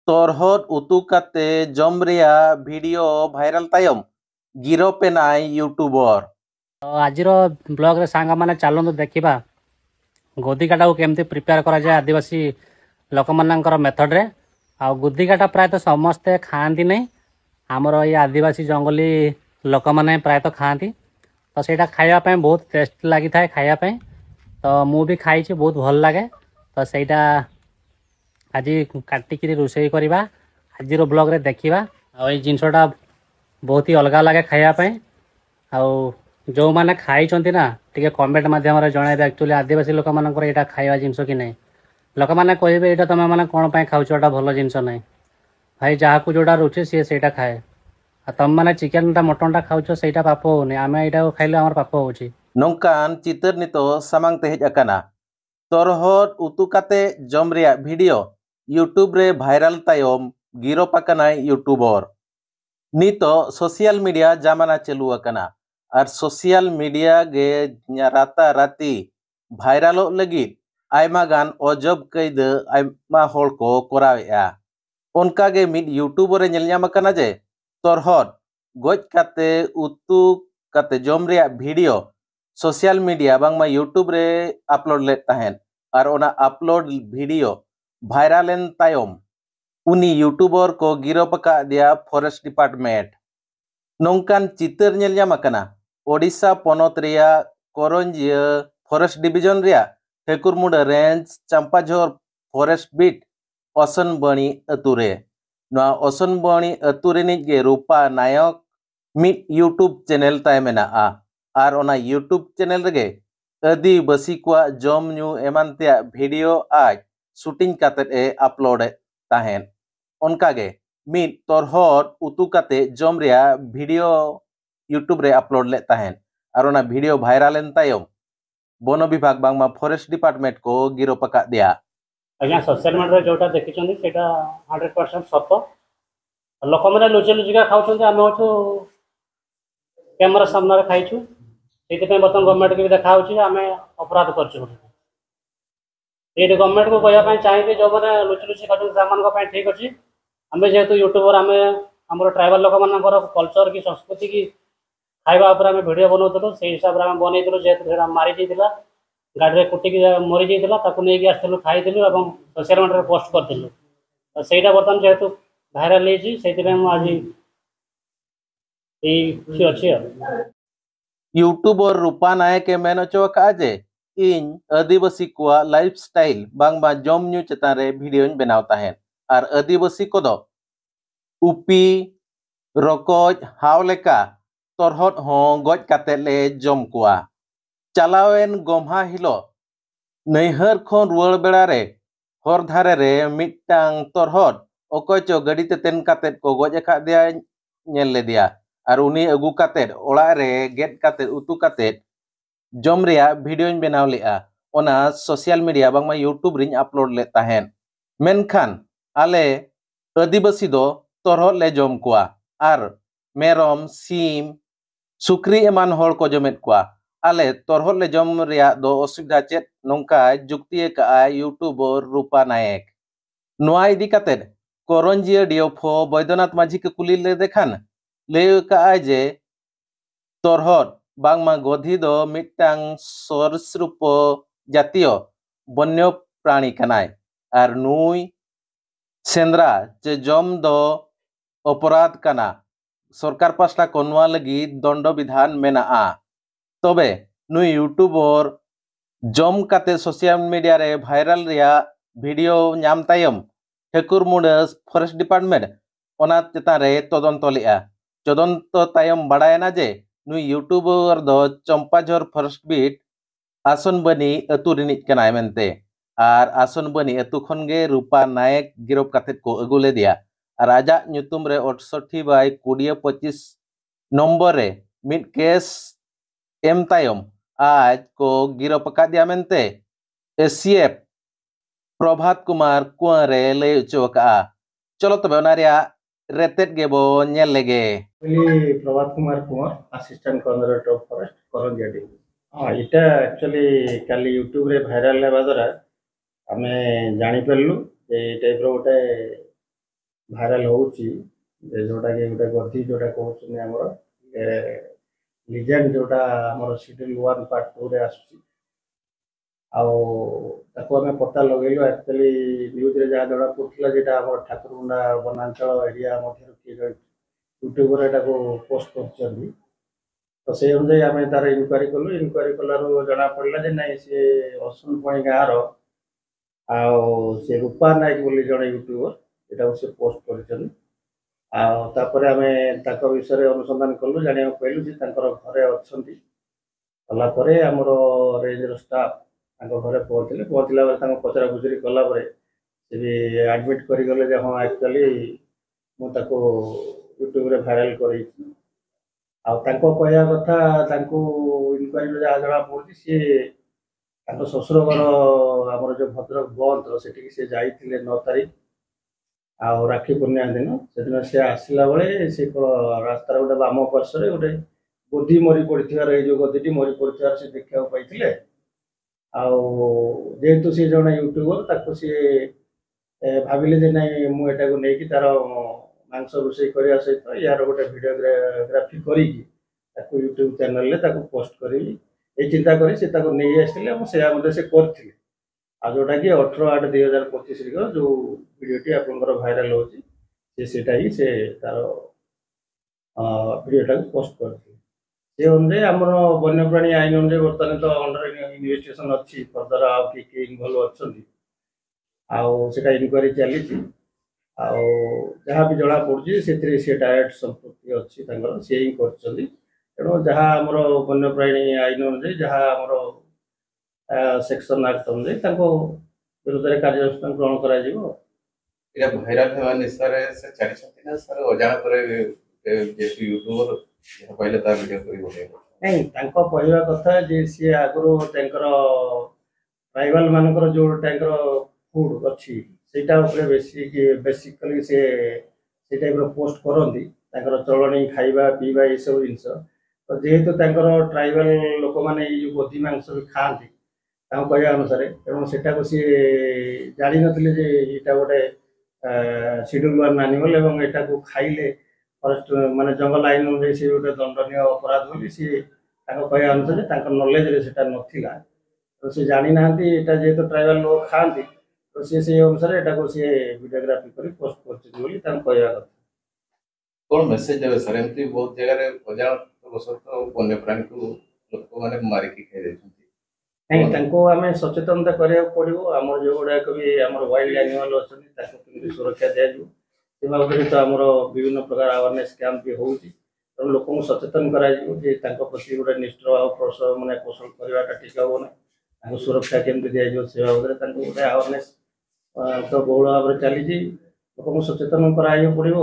तोरहद उतु काते जम रिया video viral तायम गिरफेनाय YouTuber. आज ब्लॉग रे सांग माने चलतु देखा गुदिकाटा को केमती प्रिपेयर करा जाए आदिवासी लोक मानकर मेथड रे। आ गुदिकाटा प्रायतः समस्ते खाती नहीं, आमर ये आदिवासी जंगली लोक मैंने प्रायतः खाती, तो सेटा खावाई बहुत टेस्ट लगी था खायापी। तो मु भी खाई बहुत भल लगे। तो सेटा आज काटिक रोषे करवा आज ब्लॉग रे देखा। आई जिनसटा बहुत ही अलग लगे खायापी। जो मैंने खाई ना टे कमेंट मध्यम जनइबे एक्चुअली आदिवासी लोक मानकर यहाँ खावा जिनस कि नहीं। लोक मैंने कहे यहाँ तुम मैंने कौन खाऊटा भल जिनस ना भाई, जहाँ को जोड़ा रुचे सी से खाए। तुम मैंने चिकेन टा मटन टा खाऊ से पाप होनी, आम यहाँ खाइले आम पाप हो नौकान चितर नितो सामांग ते हेज अकाना। तोरहद उतु काते जम रिया वीडियो यूट्यूब रे भाइराल तायम गिरफ अकानाय यूट्यूबर। नितो सोशल मीडिया जमाना चालू अकाना और सोशल मीडिया गे राता राती भाइराल लगी आयमा गान अजब कैद आयमा हर को करावेआ। उनका गे मिड यूट्यूबर रे नेल ᱧᱟᱢ अकाना जे तोरहद गज काते उतु काते जम रिया वीडियो सोशल मीडिया बांगमा यूट्यूब रे अपलोड लेत ताहेन और ओना अपलोड वीडियो भाइराल एन तायम उनी यूट्यूबर को गिरफ अका दिया फॉरेस्ट डिपार्टमेंट। नौकान चितर नेल ᱧᱟᱢ अकाना ओडिशा पोनोत रिया करंजिया फॉरेस्ट डिविजन रिया ठेकुरमुंडा रेंज चंपाझोर फॉरेस्ट बीट असनबणी अतुरे। असनबणी अतुरेनिज गे रूपा नायक मिड यूट्यूब चैनल ताय मेनाआ और ओना यूट्यूब चैनल रेगे आदिवासी को जम न्यू एमान तेया वीडियो आज शूटिंग काते ए अपलोड ताहेन। उनकागे मिड तोरहद उतु काते जम रिया वीडियो यूट्यूब रे अपलोड ले ताहेन और ओना वीडियो भाइराल एन तायम वन विभाग बांगमा फॉरेस्ट डिपार्टमेंट को गिरफ अका दिया। आज्ञा सोशल मीडिया जोटा देखी 100% सत। लोक मैंने लुचि लुचिका खाऊँ आम हूँ कैमेरा सामने खाइचु से बर्तमान गवर्नमेंट की भी देखा आम अपराध कर गवर्नमेंट को कहवाई चाहिए जो मैंने लुचि लुचि खाऊँ ठीक अच्छे। आम जेहेतु यूट्यूबर आम ट्राइबल लोक मान कल्चर की संस्कृति की खाଇବା ଉପରେ ଆମେ ଭିଡ଼ିଓ बनाऊलु से हिसाब से आम बनईलु जेहेतु मारी जाइए गाड़ी में कुटिक मरी जाइए ताकू नहीं आसलु खाइलु और सोशल मीडिया पोस्ट करूँ। तो सहीटा बर्तमान जेहेतु भाइराल आज खुशी अच्छी। यूट्यूबर रूपा नायक मेन अचोका जे इन आदिवासी को लाइफस्टाइल बांगबा जम न्यू चेतान रे वीडियो बनाव ताहेन और आदिवासी को उपी रकज हाव लेका तोरहद हों गज काते ले जम कोआ। चलावेन गम्हा हिलो नैहर खन रुआड़ बेड़ा रे हर धारे रे मिटांग तोरहद अकय चो गाड़ी ते तेन काते को गज अका दिया नेल लेदिया और उनी अगु काते ओड़ा रे गेट काते उतु काते जम रिया वीडियो बनाव लेआ। ओना सोशल मीडिया बांगमा यूट्यूब रिन अपलोड ले ताहेन। मेनखान आले आदिवासी दो तोरहद ले जम कोआ और मेरम सीम सुक्री एमान हर को जमेत कोआ। आले तोरहद ले जम रिया दो असुविधा चेत नौका जुक्ति का यूट्यूबर रूपा नायक। नोआ इदी काते करंजिया डिओफो बैद्यनाथ माझी के कुली ले देखान ले का जे तोरहद बांगमा गधी दो मिटांग सरीसृप जातीय वन्य प्राणी कनाय और नुई सेंद्रा चे जम दो अपराध कना सरकार पास्टा कोनवा लगी दंड विधान मेना। तबे नुई यूट्यूबर जम काते सोशल मीडिया रे भाइराल रिया वीडियो नाम तायम ठेकुरमुंडा फॉरेस्ट डिपार्टमेंट ओना चेतान रे तदंत लेआ। तदंत तायम बाडायना जे नुई यूट्यूबर दो चंपाझोर फॉरेस्ट बीट आसनबनी अतु रिनिज कनाय मेनते और आसनबनी अतु खन गे रूपा नायक गिरफ काते को अगु लेदिया और आजा ᱧᱩᱛᱩᱢ रे 68/2025 नंबर रे मिड केस एम तायम आज को गिरफ अका दिया मेनते एसीएफ प्रभात कुमार कुआरे ले उचोका। चलो तबे ओना रिया रेतेट गेबो नेल लेगे। Prabhat Kumar Kumar assistant commissioner of forest Karanjia division. हाँ इटा एक्चुअली काली यूट्यूब रे भाइराल लेवा द्वारा आमे जानी परलु जे टाइप रो गोटे ଭାଇରାଲ ହେଉଛି ଯୋଉଟାକି ଗୋଟେ ଗଦି ଯୋଉଟା କହୁଛନ୍ତି ଆମର ଲିଜେଣ୍ଡ ଯୋଉଟା ଆମର ସିଡ୍ୟୁଲ୍ 1 ପାର୍ଟ 2ରେ ଆସୁଛି। ଆଉ ତାକୁ ଆମେ ପତା ଲଗେଇଲୁ। ଆକ୍ଚୁଆଲି ନ୍ୟୁଜ୍ରେ ଯାହା ଜଣା ପଡ଼ୁଥିଲା ଯେଟା ଆମର ଠାକୁରଗୁଣ୍ଡା ବନାଞ୍ଚଳ ଏରିଆ ମଧ୍ୟରୁ କିଏ ଜଣେ ୟୁଟ୍ୟୁବରେ ଏଟାକୁ ପୋଷ୍ଟ କରିଛନ୍ତି। ତ ସେଇ ଅନୁଯାୟୀ ଆମେ ତାର ଇନକ୍ୱାରି କଲୁ। ଇନକ୍ୱାରି କଲାରୁ ଜଣାପଡ଼ିଲା ଯେ ନାଇଁ ସିଏ ଅସୁନପଣି ଗାଁର ଆଉ ସେ ରୂପା ନାୟକ ବୋଲି ଜଣେ ୟୁଟ୍ୟୁବର ଏଟାକୁ ସେ ପୋଷ୍ଟ କରିଛନ୍ତି। ଆଉ ତାପରେ ଆମେ ତାଙ୍କ ବିଷୟରେ ଅନୁସନ୍ଧାନ କଲୁ, ଜାଣିବାକୁ ପାଇଲୁ ଯେ ତାଙ୍କର ଘରେ ଅଛନ୍ତି। କଲା ପରେ ଆମର ରେଞ୍ଜର ଷ୍ଟାଫ୍ ତାଙ୍କ ଘରେ ପହଞ୍ଚିଲା ବେଳେ ତାଙ୍କୁ ପଚରାପୁଚୁରି କଲା ପରେ ସେ ବି ଆଡ଼ମିଟ୍ କରିଗଲେ ଯେ ହଁ ଆକ୍ଚୁଆଲି ମୁଁ ତାକୁ ୟୁଟ୍ୟୁବରେ ଭାଇରାଲ କରିଛି। ଆଉ ତାଙ୍କ କହିବା କଥା ତାଙ୍କୁ ଇନକ୍ୱାରିରେ ଯାହା ଜଣା ପଡ଼ୁଛି ସିଏ ତାଙ୍କ ଶ୍ୱଶୁର ଘର ଆମର ଯେଉଁ ଭଦ୍ରକ ବନ୍ଦ ସେଠିକି ସେ ଯାଇଥିଲେ 9 ତାରିଖ ଆଉ ରାକ୍ଷୀ ପୂର୍ଣ୍ଣିମା ଦିନ। ସେଦିନ ସେ ଆସିଲା ବେଳେ ସେ ରାସ୍ତାର ଗୋଟେ ବାମ ପାର୍ଶ୍ୱରେ ଗୋଟେ ଗଦି ମରି ପଡ଼ିଥିବାର, ଏଇ ଯେଉଁ ଗଦିଟି ମରି ପଡ଼ିଥିବାର ସେ ଦେଖିବାକୁ ପାଇଥିଲେ। ଆଉ ଯେହେତୁ ସେ ଜଣେ ୟୁଟ୍ୟୁବର ତାକୁ ସିଏ ଭାବିଲେ ଯେ ନାଇଁ ମୁଁ ଏଟାକୁ ନେଇକି ତାର ମାଂସ ରୋଷେଇ କରିବା ସହିତ ୟାର ଗୋଟେ ଭିଡ଼ିଓଗ୍ରାଫି କରିକି ତାକୁ ୟୁଟ୍ୟୁବ ଚ୍ୟାନେଲରେ ତାକୁ ପୋଷ୍ଟ କରିବି এই চিন্তা করে সে তাকে নেই আসলে এবং সেয়া মধ্যে সে করଥିଲେ। ଆଉ ଯୋଉଟାକି 18/8/2025 ଯୋଉ ଭିଡ଼ିଓଟି ଆପଣଙ୍କର ଭାଇରାଲ ହେଉଛି ସେଟା ହିଁ ସେ ତାର ଭିଡ଼ିଓଟାକୁ ପୋଷ୍ଟ କରିଥିଲେ। ସେ ଅନୁଯାୟୀ ଆମର ବନ୍ୟପ୍ରାଣୀ ଆଇନ ଅନୁଯାୟୀ ବର୍ତ୍ତମାନ ତ ଅଣ୍ଡର ଇନଭେଷ୍ଟିଗେସନ ଅଛି, ଫର୍ଦର ଆଉ କିଏ ଇନଭଲ୍ଭ ଅଛନ୍ତି ଆଉ ସେଟା ଇନକ୍ୱାରି ଚାଲିଛି। ଆଉ ଯାହା ବି ଜଣା ପଡୁଛି ସେଥିରେ ସେ ଡାଇରେକ୍ଟ ସମ୍ପୃକ୍ତି ଅଛି ତାଙ୍କର, ସେ ହିଁ କରିଛନ୍ତି। ତେଣୁ ଯାହା ଆମର ବନ୍ୟପ୍ରାଣୀ ଆଇନ ଅନୁଯାୟୀ ଯାହା ଆମର ସେକ୍ସନ ଆକ୍ଟ ଅନୁଯାୟୀ ତାଙ୍କ ବିରୁଦ୍ଧରେ କାର୍ଯ୍ୟାନୁଷ୍ଠାନ ଗ୍ରହଣ କରାଯିବ। এটা ভাইরাল ହେବା ନିଶାରେ ସେ ଛାଡ଼ିଛନ୍ତି ନା ସାର୍ ଅଜାଣତରେ ଯେହେତୁ ୟୁଟ୍ୟୁବର ଯାହା କହିଲେ ତା ଭିଡ଼ିଓ କରି ବନେଇବ? ନାଇଁ, ତାଙ୍କ କହିବା କଥା ଯେ ସିଏ ଆଗରୁ ତାଙ୍କର ଟ୍ରାଇବାଲ ମାନଙ୍କର ଯୋଉ ତାଙ୍କର ଫୁଡ ଅଛି ସେଇଟା ଉପରେ ବେସିକାଲି ସେ ସେଇ ଟାଇପ୍ର ପୋଷ୍ଟ କରନ୍ତି, ତାଙ୍କର ଚଳଣି ଖାଇବା ପିଇବା ଏସବୁ ଜିନିଷ। ତ ଯେହେତୁ ତାଙ୍କର ଟ୍ରାଇବାଲ ଲୋକମାନେ ଏଇ ଯୋଉ ଗଦି ମାଂସ ବି ଖାଆନ୍ତି ତାଙ୍କ କହିବା ଅନୁସାରେ, ତେଣୁ ସେଟାକୁ ସିଏ ଜାଣିନଥିଲେ ଯେ ଏଇଟା ଗୋଟେ ସିଡ୍ୟୁଲ୍ 1 ଆନିମଲ୍ ଏବଂ ଏଟାକୁ ଖାଇଲେ ଫରେଷ୍ଟ ମାନେ ଜଙ୍ଗଲ ଆଇନ ଅନୁଯାୟୀ ସେ ଗୋଟେ ଦଣ୍ଡନୀୟ ଅପରାଧ ବୋଲି ସିଏ ତାଙ୍କ କହିବା ଅନୁସାରେ ତାଙ୍କ ନଲେଜରେ ସେଟା ନଥିଲା। ତ ସେ ଜାଣିନାହାନ୍ତି ଏଟା ଯେହେତୁ ଟ୍ରାଇବାଲ ଲୋକ ଖାଆନ୍ତି, ତ ସିଏ ସେଇ ଅନୁସାରେ ଏଟାକୁ ସିଏ ଭିଡ଼ିଓଗ୍ରାଫି କରି ପୋଷ୍ଟ କରୁଛନ୍ତି ବୋଲି ତାଙ୍କ କହିବା କଥା। କ'ଣ ମେସେଜ ଦେବେ ସାର୍? ଏମିତି ବହୁତ ଜାଗାରେ ଅଜାଣତବଶତଃ ବନ୍ୟପ୍ରାଣୀକୁ ଲୋକମାନେ ମାରିକି ଖାଇ ଦେଉଛନ୍ତି। ନାଇଁ, ତାଙ୍କୁ ଆମେ ସଚେତନତା କରିବାକୁ ପଡ଼ିବ। ଆମର ଯେଉଁଗୁଡ଼ାକ ବି ଆମର ୱାଇଲ୍ଡ ଆନିମାଲ ଅଛନ୍ତି ତାକୁ କେମିତି ସୁରକ୍ଷା ଦିଆଯିବ ସେ ବାବଦରେ ତ ଆମର ବିଭିନ୍ନ ପ୍ରକାର ଆୱାରନେସ୍ କ୍ୟାମ୍ପ ବି ହେଉଛି। ତେଣୁ ଲୋକଙ୍କୁ ସଚେତନ କରାଯିବ ଯେ ତାଙ୍କ ପ୍ରତି ଗୋଟେ ନିଷ୍ଠୁର ଆଉ ପୋଷଣ କରିବାଟା ଠିକ୍ ହେବ ନାହିଁ। ତାଙ୍କୁ ସୁରକ୍ଷା କେମିତି ଦିଆଯିବ ସେ ବାବଦରେ ତାଙ୍କୁ ଗୋଟେ ଆୱାରନେସ୍ ତ ବହୁଳ ଭାବରେ ଚାଲିଛି। ଲୋକଙ୍କୁ ସଚେତନ କରିବାକୁ ପଡ଼ିବ।